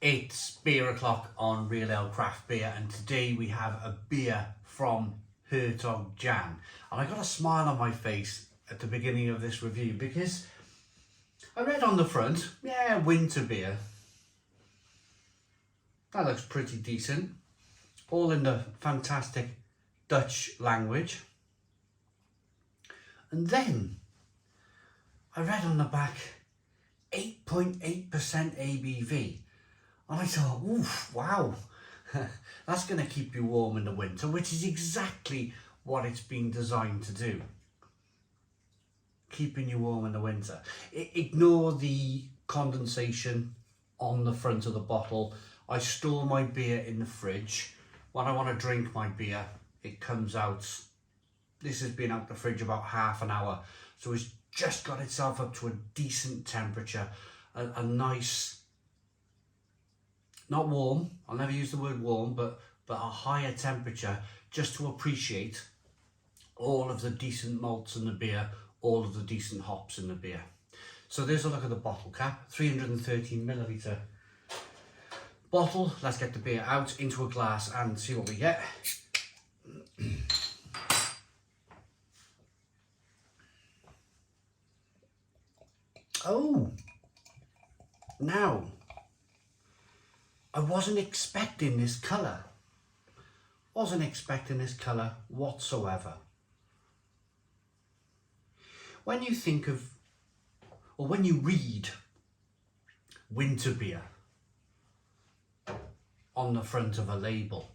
It's beer o'clock on Real Ale Craft Beer, and today we have a beer from Hertog Jan. And I got a smile on my face at the beginning of this review because I read on the front, yeah, Winterbier. That looks pretty decent. All in the fantastic Dutch language. And then I read on the back 8.8% ABV. And I thought, oof, wow, that's going to keep you warm in the winter, which is exactly what it's been designed to do. Keeping you warm in the winter. Ignore the condensation on the front of the bottle. I store my beer in the fridge. When I want to drink my beer, it comes out. This has been out the fridge about half an hour. So it's just got itself up to a decent temperature, a nice, not warm, I'll never use the word warm, but a higher temperature, just to appreciate all of the decent malts in the beer, all of the decent hops in the beer. So there's a look at the bottle cap, 313 milliliter bottle. Let's get the beer out into a glass and see what we get. Oh, now, I wasn't expecting this colour. Wasn't expecting this colour whatsoever. When you think of, or when you read Winterbier on the front of a label,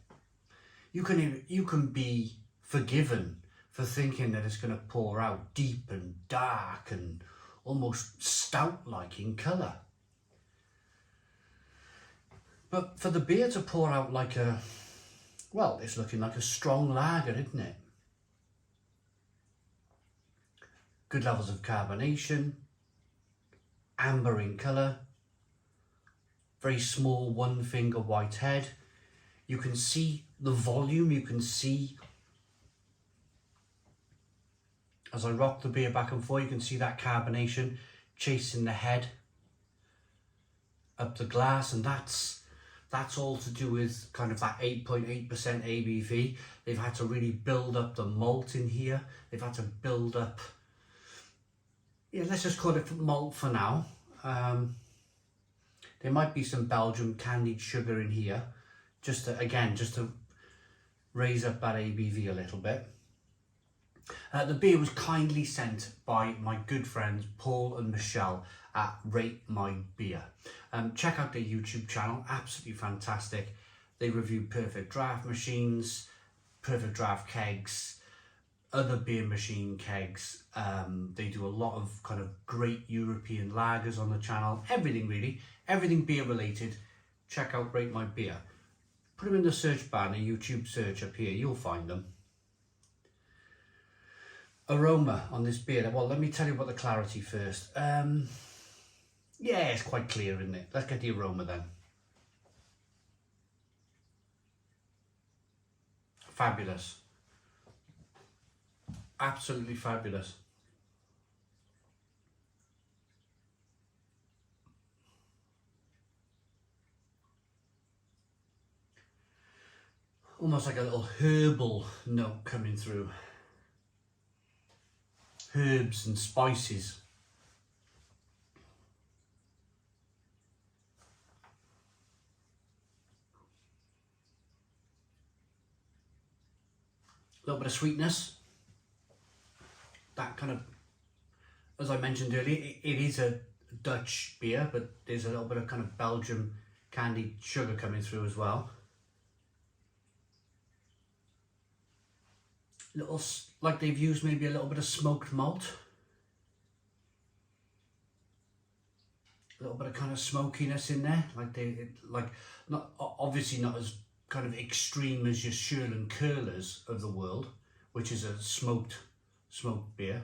you can be forgiven for thinking that it's going to pour out deep and dark and almost stout-like in colour. But for the beer to pour out like a, well, it's looking like a strong lager, isn't it? Good levels of carbonation, amber in colour, very small one finger white head. You can see the volume, you can see, as I rock the beer back and forth, you can see that carbonation chasing the head up the glass, and that's all to do with kind of that 8.8% ABV. They've had to really build up the malt in here. They've had to build up, yeah, let's just call it malt for now. There might be some Belgian candied sugar in here, just to raise up that ABV a little bit. The beer was kindly sent by my good friends Paul and Michelle at Rate My Beer. Check out their YouTube channel, absolutely fantastic. They review perfect draft machines, perfect draft kegs, other beer machine kegs. They do a lot of kind of great European lagers on the channel, everything really, everything beer related. Check out Rate My Beer. Put them in the search bar, in the YouTube search up here, you'll find them. Aroma on this beer, well, let me tell you about the clarity first. Yeah, it's quite clear, isn't it? Let's get the aroma then. Fabulous. Absolutely fabulous. Almost like a little herbal note coming through. Herbs and spices. A little bit of sweetness. That kind of, as I mentioned earlier, it is a Dutch beer, but there's a little bit of kind of Belgian candied sugar coming through as well. Little, like they've used maybe a little bit of smoked malt. A little bit of kind of smokiness in there, not obviously not as kind of extreme as your Sherland Curlers of the world, which is a smoked beer.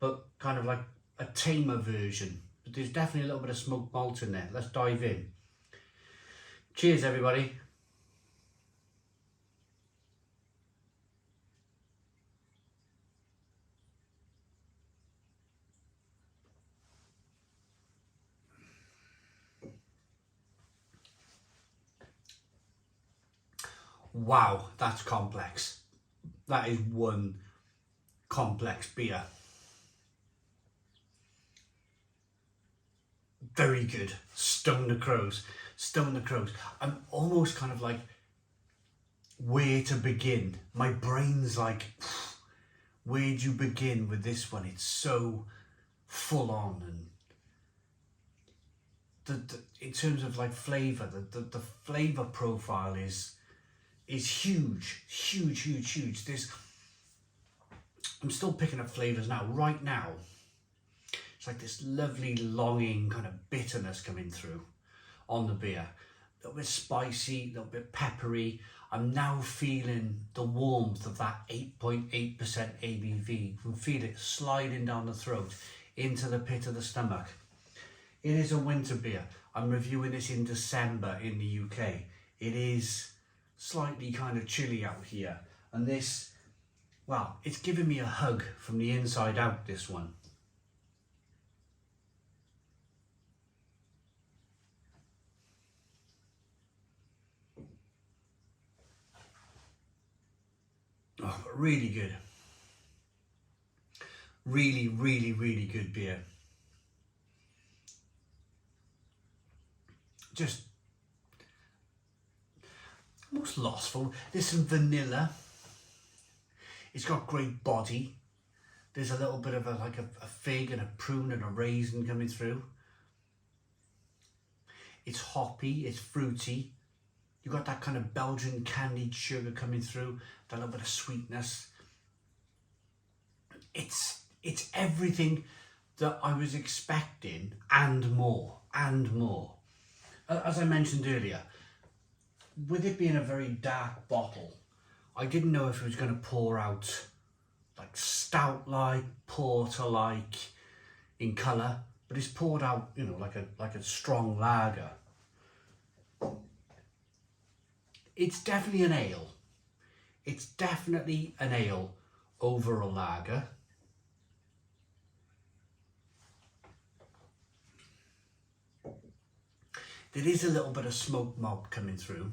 But kind of like a tamer version. But there's definitely a little bit of smoked malt in there. Let's dive in. Cheers, everybody. Wow, that's complex. That is one complex beer. Very good. Stone the crows. Stone the crows. I'm almost kind of like, where to begin? My brain's like, where'd you begin with this one? It's so full on, and in terms of like flavour, the flavour profile is huge. I'm still picking up flavours now. Right now, it's like this lovely longing kind of bitterness coming through on the beer. A little bit spicy, a little bit peppery. I'm now feeling the warmth of that 8.8% ABV. You can feel it sliding down the throat into the pit of the stomach. It is a winter beer. I'm reviewing this in December in the UK. It is slightly kind of chilly out here. And this, well, it's giving me a hug from the inside out, this one. Oh, really good. Really good beer. Just almost lost for. There's some vanilla. It's got great body. There's a little bit of a fig and a prune and a raisin coming through. It's hoppy, it's fruity. You've got that kind of Belgian candied sugar coming through, that little bit of sweetness. It's everything that I was expecting and more. As I mentioned earlier, with it being a very dark bottle, I didn't know if it was going to pour out like stout-like, porter-like in colour, but it's poured out, you know, like a strong lager. It's definitely an ale. It's definitely an ale over a lager. There is a little bit of smoked malt coming through.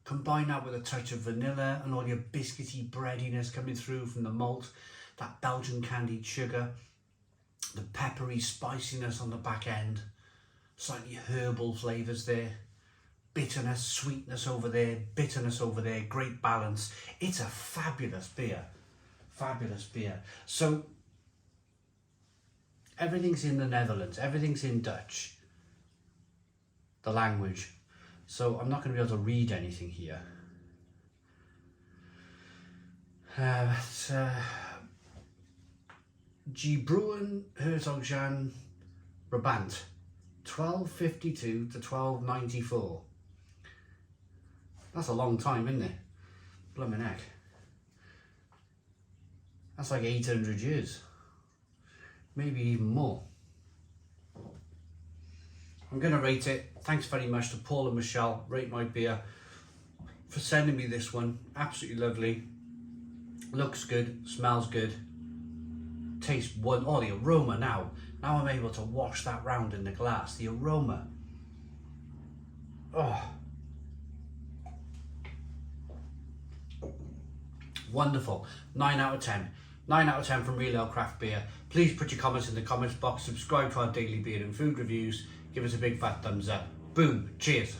Combine that with a touch of vanilla and all your biscuity breadiness coming through from the malt, that Belgian candied sugar, the peppery spiciness on the back end, slightly herbal flavours there, bitterness, sweetness over there, bitterness over there, great balance. It's a fabulous beer. Fabulous beer. So everything's in the Netherlands, everything's in Dutch, the language. So I'm not going to be able to read anything here. Gebrouwen, Hertog Jan Brabant, 1252 to 1294. That's a long time, isn't it? Blimmin' heck. That's like 800 years. Maybe even more. I'm going to rate it. Thanks very much to Paul and Michelle, Rate My Beer, for sending me this one. Absolutely lovely. Looks good, smells good. Tastes one. Oh, the aroma now. Now I'm able to wash that round in the glass. The aroma. Oh. Wonderful. 9 out of 10. 9 out of 10 from Real Ale Craft Beer. Please put your comments in the comments box. Subscribe to our daily beer and food reviews. Give us a big fat thumbs up. Boom. Cheers.